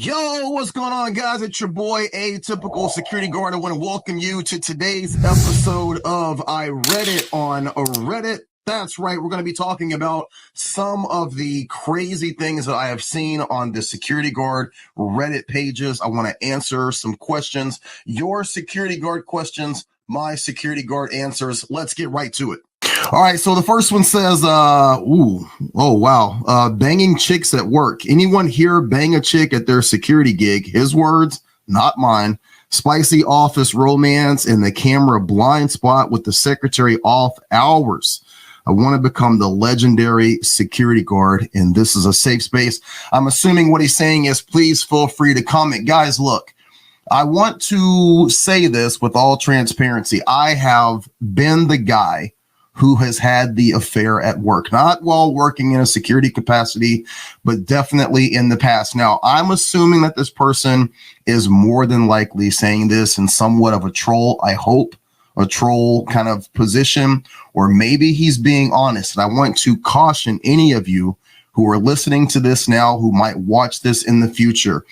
Yo, what's going on, guys? It's your boy, Atypical Security Guard. I want to welcome you to today's episode of I Read It on Reddit. That's right. We're going to be talking about some of the crazy things that I have seen on the Security Guard Reddit pages. I want to answer some questions, your Security Guard questions, my Security Guard answers. Let's get right to it. All right, so the first one says, banging chicks at work. Anyone here bang a chick at their security gig? His words, not mine. Spicy office romance in the camera blind spot with the secretary off hours. I want to become the legendary security guard, and this is a safe space. I'm assuming what he's saying is please feel free to comment. Guys, look, I want to say this with all transparency. I have been the guy who has had the affair at work, not while working in a security capacity, but definitely in the past. Now, I'm assuming that this person is more than likely saying this in somewhat of a troll, I hope, a troll kind of position, or maybe he's being honest. And I want to caution any of you who are listening to this now, who might watch this in the future.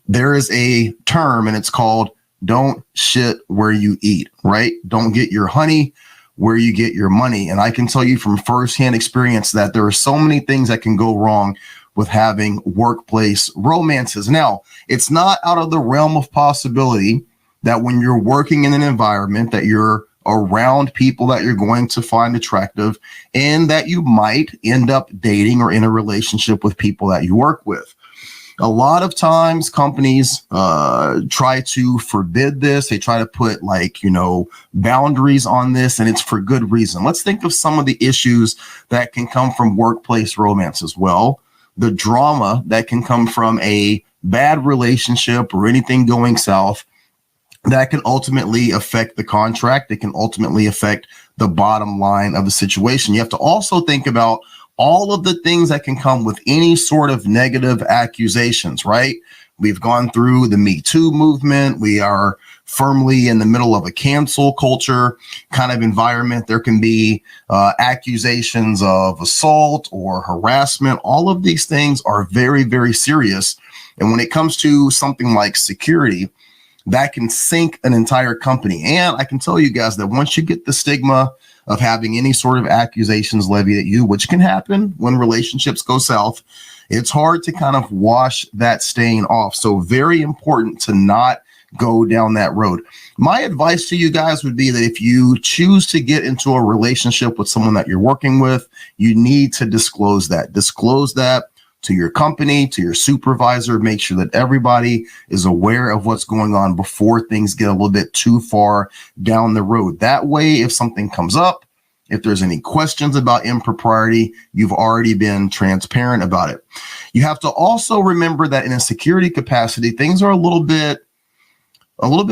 There is a term, and it's called don't shit where you eat, right? Don't get your honey where you get your money. And I can tell you from firsthand experience that there are so many things that can go wrong with having workplace romances. Now, it's not out of the realm of possibility that when you're working in an environment that you're around people that you're going to find attractive and that you might end up dating or in a relationship with people that you work with. A lot of times companies try to forbid this. They try to put boundaries on this, and it's for good reason. Let's think of some of the issues that can come from workplace romance as well. The drama that can come from a bad relationship or anything going south that can ultimately affect the contract. It can ultimately affect the bottom line of the situation. You have to also think about all of the things that can come with any sort of negative accusations, right? We've gone through the Me Too movement. We are firmly in the middle of a cancel culture kind of environment. There can be accusations of assault or harassment. All of these things are very, very serious. And when it comes to something like security, that can sink an entire company. And I can tell you guys that once you get the stigma of having any sort of accusations levied at you, which can happen when relationships go south, it's hard to kind of wash that stain off. So very important to not go down that road. My advice to you guys would be that if you choose to get into a relationship with someone that you're working with, you need to disclose that. Disclose that to your company, to your supervisor. Make sure that everybody is aware of what's going on before things get a little bit too far down the road. That way, if something comes up, if there's any questions about impropriety, you've already been transparent about it. You have to also remember that in a security capacity, things are a little bit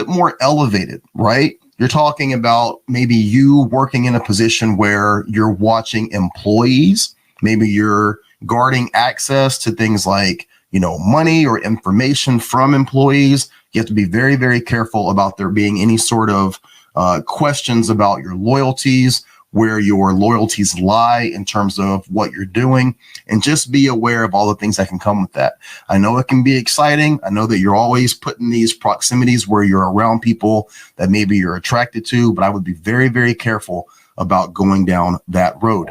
more elevated, right? You're talking about maybe you working in a position where you're watching employees. Maybe you're guarding access to things like, money or information from employees. You have to be very, very careful about there being any sort of questions about your loyalties, where your loyalties lie in terms of what you're doing, and just be aware of all the things that can come with that. I know it can be exciting. I know that you're always put in these proximities where you're around people that maybe you're attracted to, but I would be very, very careful about going down that road.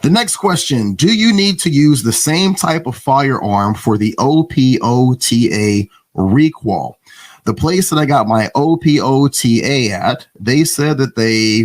The next question, do you need to use the same type of firearm for the OPOTA requal? The place that I got my OPOTA at, they said that they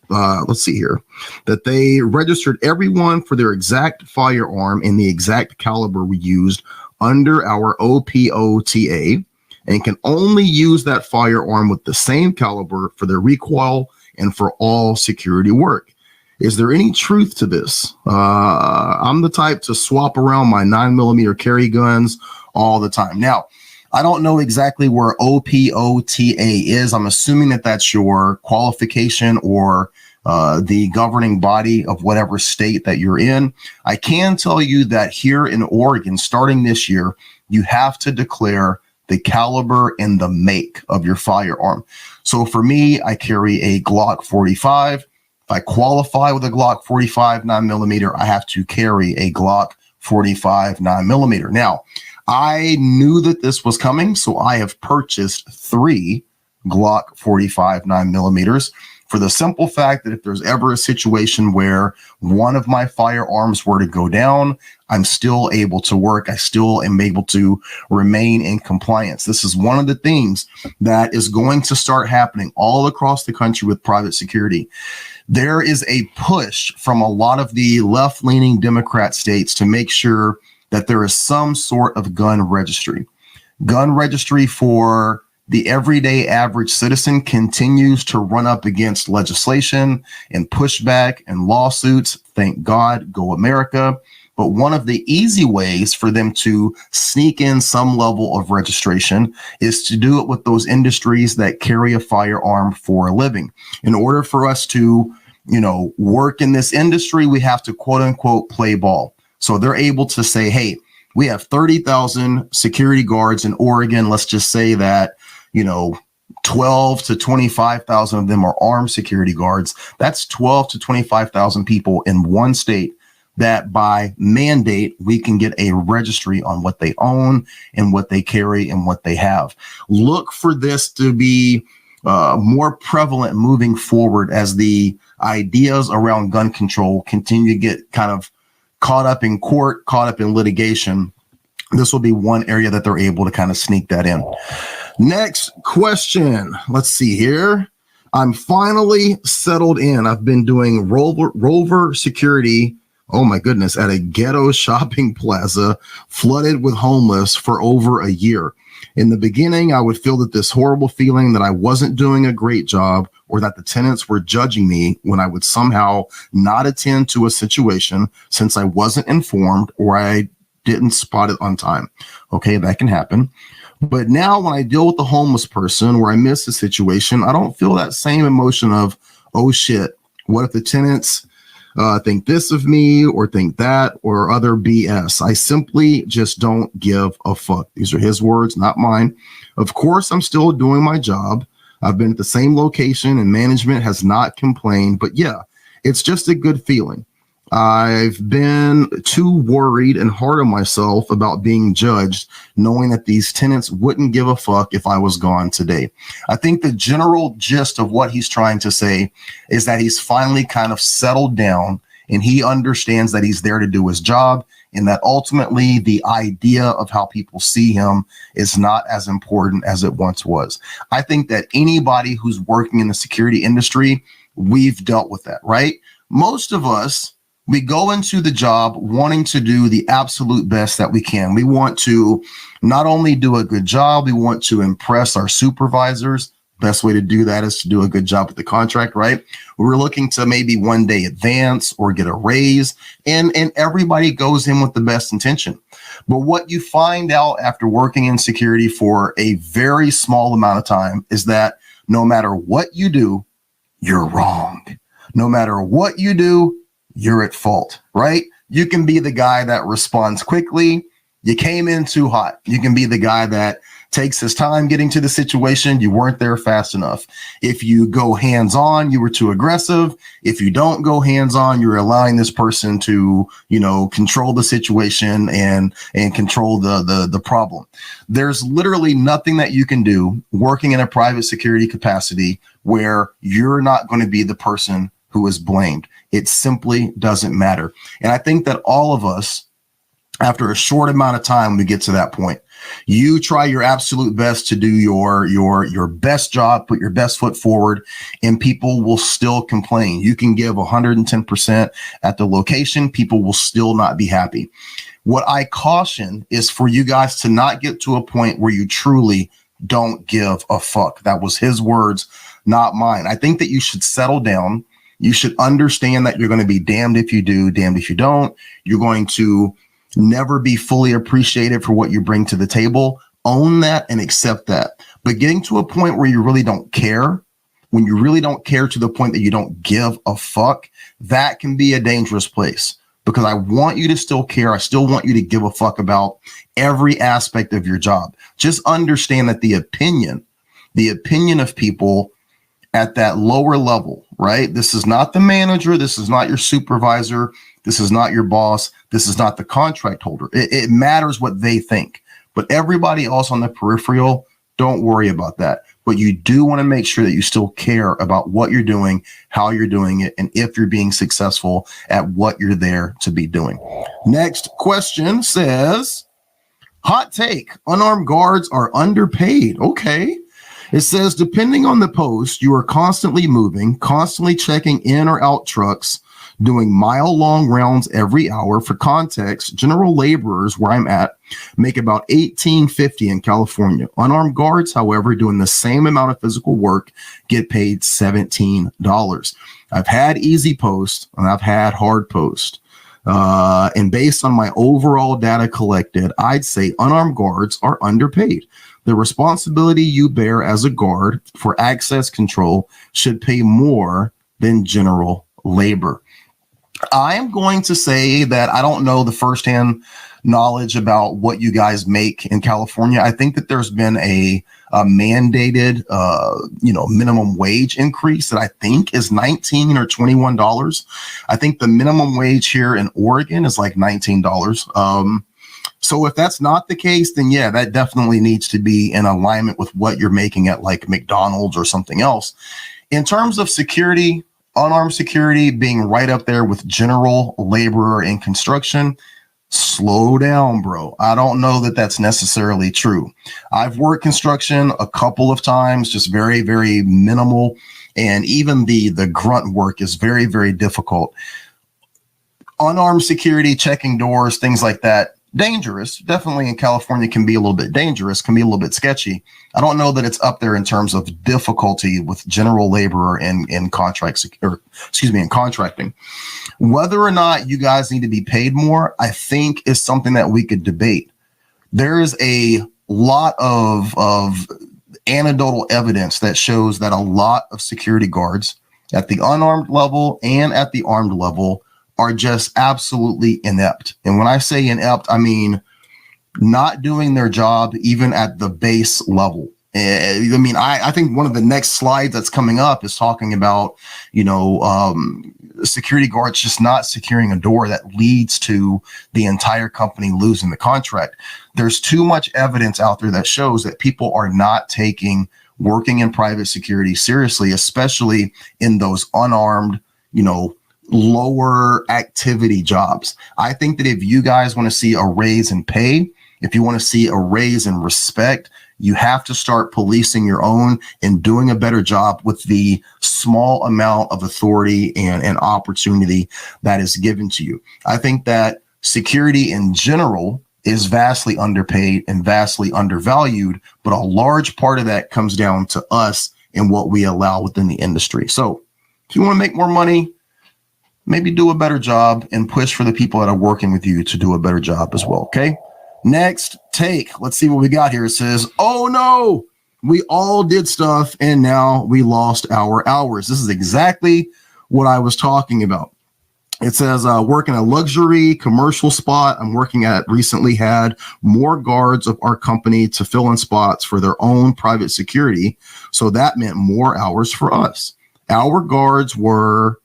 that they registered everyone for their exact firearm and the exact caliber we used under our OPOTA and can only use that firearm with the same caliber for their recoil and for all security work. Is there any truth to this? I'm the type to swap around my 9mm carry guns all the time. Now, I don't know exactly where OPOTA is. I'm assuming that that's your qualification or the governing body of whatever state that you're in. I can tell you that here in Oregon, starting this year, you have to declare the caliber and the make of your firearm. So for me, I carry a Glock 45. If I qualify with a Glock 45 9mm, I have to carry a Glock 45 9mm. Now, I knew that this was coming, so I have purchased 3 Glock 45 9mm for the simple fact that if there's ever a situation where one of my firearms were to go down, I'm still able to work. I still am able to remain in compliance. This is one of the things that is going to start happening all across the country with private security. There is a push from a lot of the left-leaning Democrat states to make sure that there is some sort of gun registry. Gun registry for the everyday average citizen continues to run up against legislation and pushback and lawsuits. Thank God, go America. But one of the easy ways for them to sneak in some level of registration is to do it with those industries that carry a firearm for a living. In order for us to, work in this industry, we have to quote unquote play ball. So they're able to say, hey, we have 30,000 security guards in Oregon. Let's just say that 12 to 25,000 of them are armed security guards. That's 12 to 25,000 people in one state that by mandate, we can get a registry on what they own and what they carry and what they have. Look for this to be more prevalent moving forward as the ideas around gun control continue to get kind of caught up in court, caught up in litigation. This will be one area that they're able to kind of sneak that in. Next question. Let's see here. I'm finally settled in. I've been doing rover security. Oh my goodness, at a ghetto shopping plaza flooded with homeless for over a year. In the beginning, I would feel this horrible feeling that I wasn't doing a great job or that the tenants were judging me when I would somehow not attend to a situation since I wasn't informed or I didn't spot it on time. Okay, that can happen. But now when I deal with the homeless person where I miss a situation, I don't feel that same emotion of, oh shit, what if the tenants think this of me or think that or other BS. I simply just don't give a fuck. These are his words, not mine. Of course, I'm still doing my job. I've been at the same location and management has not complained, but yeah, it's just a good feeling. I've been too worried and hard on myself about being judged, knowing that these tenants wouldn't give a fuck if I was gone today. I think the general gist of what he's trying to say is that he's finally kind of settled down and he understands that he's there to do his job and that ultimately the idea of how people see him is not as important as it once was. I think that anybody who's working in the security industry, we've dealt with that, right? Most of us, we go into the job wanting to do the absolute best that we can. We want to not only do a good job, we want to impress our supervisors. Best way to do that is to do a good job with the contract, right? We're looking to maybe one day advance or get a raise, and everybody goes in with the best intention. But what you find out after working in security for a very small amount of time is that no matter what you do, you're wrong. No matter what you do, you're at fault, right? You can be the guy that responds quickly. You came in too hot. You can be the guy that takes his time getting to the situation. You weren't there fast enough. If you go hands-on, you were too aggressive. If you don't go hands-on, you're allowing this person to, control the situation and control the problem. There's literally nothing that you can do working in a private security capacity where you're not going to be the person who is blamed. It simply doesn't matter. And I think that all of us, after a short amount of time, we get to that point. You try your absolute best to do your best job, put your best foot forward, and people will still complain. You can give 110% at the location. People will still not be happy. What I caution is for you guys to not get to a point where you truly don't give a fuck. That was his words, not mine. I think that you should settle down. You should understand that you're going to be damned if you do, damned if you don't. You're going to never be fully appreciated for what you bring to the table. Own that and accept that. But getting to a point where you really don't care, when you really don't care to the point that you don't give a fuck, that can be a dangerous place. Because I want you to still care. I still want you to give a fuck about every aspect of your job. Just understand that the opinion of people at that lower level, right? This is not the manager. This is not your supervisor. This is not your boss. This is not the contract holder. It matters what they think. But everybody else on the peripheral, don't worry about that. But you do want to make sure that you still care about what you're doing, how you're doing it, and if you're being successful at what you're there to be doing. Next question says, hot take, unarmed guards are underpaid. Okay. It says, depending on the post, you are constantly moving, constantly checking in or out trucks, doing mile-long rounds every hour. For context, general laborers, where I'm at, make about $18.50 in California. Unarmed guards, however, doing the same amount of physical work, get paid $17. I've had easy post and I've had hard post. And based on my overall data collected, I'd say unarmed guards are underpaid. The responsibility you bear as a guard for access control should pay more than general labor. I am going to say that I don't know the firsthand knowledge about what you guys make in California. I think that there's been a mandated, minimum wage increase that I think is $19 or $21. I think the minimum wage here in Oregon is like $19. So if that's not the case, then yeah, that definitely needs to be in alignment with what you're making at like McDonald's or something else. In terms of security, unarmed security being right up there with general laborer in construction, slow down, bro. I don't know that that's necessarily true. I've worked construction a couple of times, just very, very minimal. And even the grunt work is very, very difficult. Unarmed security, checking doors, things like that, dangerous. Definitely in California can be a little bit dangerous, can be a little bit sketchy. I don't know that it's up there in terms of difficulty with general laborer in contracting. Whether or not you guys need to be paid more, I think is something that we could debate. There is a lot of anecdotal evidence that shows that a lot of security guards at the unarmed level and at the armed level are just absolutely inept. And when I say inept, I mean not doing their job even at the base level. I think one of the next slides that's coming up is talking about, security guards just not securing a door that leads to the entire company losing the contract. There's too much evidence out there that shows that people are not taking working in private security seriously, especially in those unarmed, lower activity jobs. I think that if you guys want to see a raise in pay, if you want to see a raise in respect, you have to start policing your own and doing a better job with the small amount of authority and opportunity that is given to you. I think that security in general is vastly underpaid and vastly undervalued, but a large part of that comes down to us and what we allow within the industry. So if you want to make more money, maybe do a better job and push for the people that are working with you to do a better job as well. Okay. Next take. Let's see what we got here. It says, oh no, we all did stuff and now we lost our hours. This is exactly what I was talking about. It says, work in a luxury commercial spot I'm working at recently had more guards of our company to fill in spots for their own private security. So that meant more hours for us. Our guards were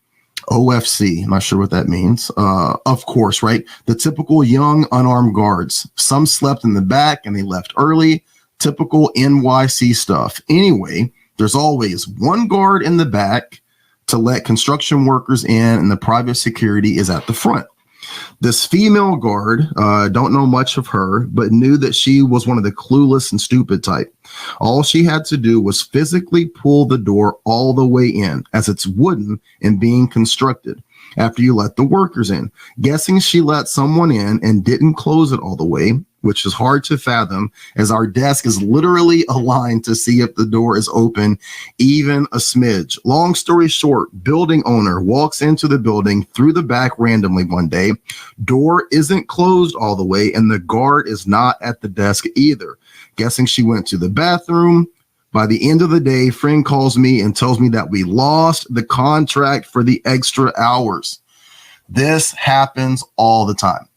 OFC. I'm not sure what that means. Of course, right? The typical young unarmed guards. Some slept in the back and they left early. Typical NYC stuff. Anyway, there's always one guard in the back to let construction workers in, and the private security is at the front. This female guard, don't know much of her, but knew that she was one of the clueless and stupid type. All she had to do was physically pull the door all the way in, as it's wooden and being constructed, after you let the workers in. Guessing she let someone in and didn't close it all the way, which is hard to fathom, as our desk is literally aligned to see if the door is open, even a smidge. Long story short, building owner walks into the building through the back randomly one day. Door isn't closed all the way, and the guard is not at the desk either. Guessing she went to the bathroom. By the end of the day, friend calls me and tells me that we lost the contract for the extra hours. This happens all the time.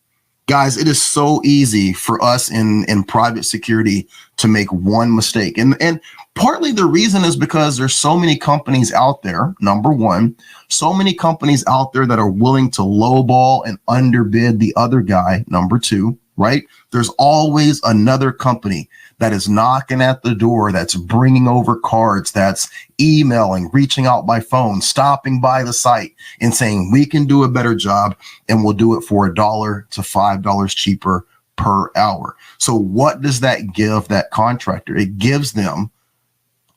Guys, it is so easy for us in private security to make one mistake. And partly the reason is because there's so many companies out there, number one, so many companies out there that are willing to lowball and underbid the other guy, number two. right? There's always another company that is knocking at the door, that's bringing over cards, that's emailing, reaching out by phone, stopping by the site and saying, we can do a better job and we'll do it for $1 to $5 cheaper per hour. So what does that give that contractor? It gives them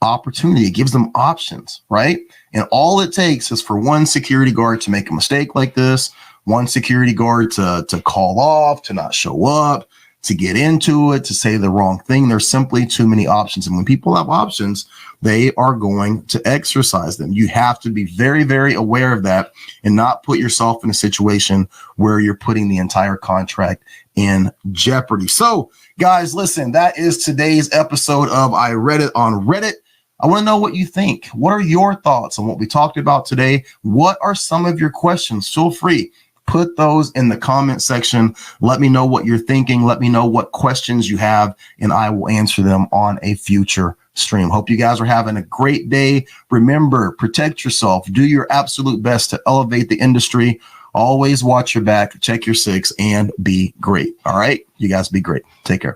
opportunity. It gives them options, right? And all it takes is for one security guard to make a mistake like this, one security guard to call off, to not show up, to get into it, to say the wrong thing. There's simply too many options. And when people have options, they are going to exercise them. You have to be very, very aware of that and not put yourself in a situation where you're putting the entire contract in jeopardy. So, guys, listen, that is today's episode of I Read It on Reddit. I want to know what you think. What are your thoughts on what we talked about today? What are some of your questions? Feel free. Put those in the comment section. Let me know what you're thinking. Let me know what questions you have, and I will answer them on a future stream. Hope you guys are having a great day. Remember, protect yourself. Do your absolute best to elevate the industry. Always watch your back, check your six, and be great. All right? You guys be great. Take care.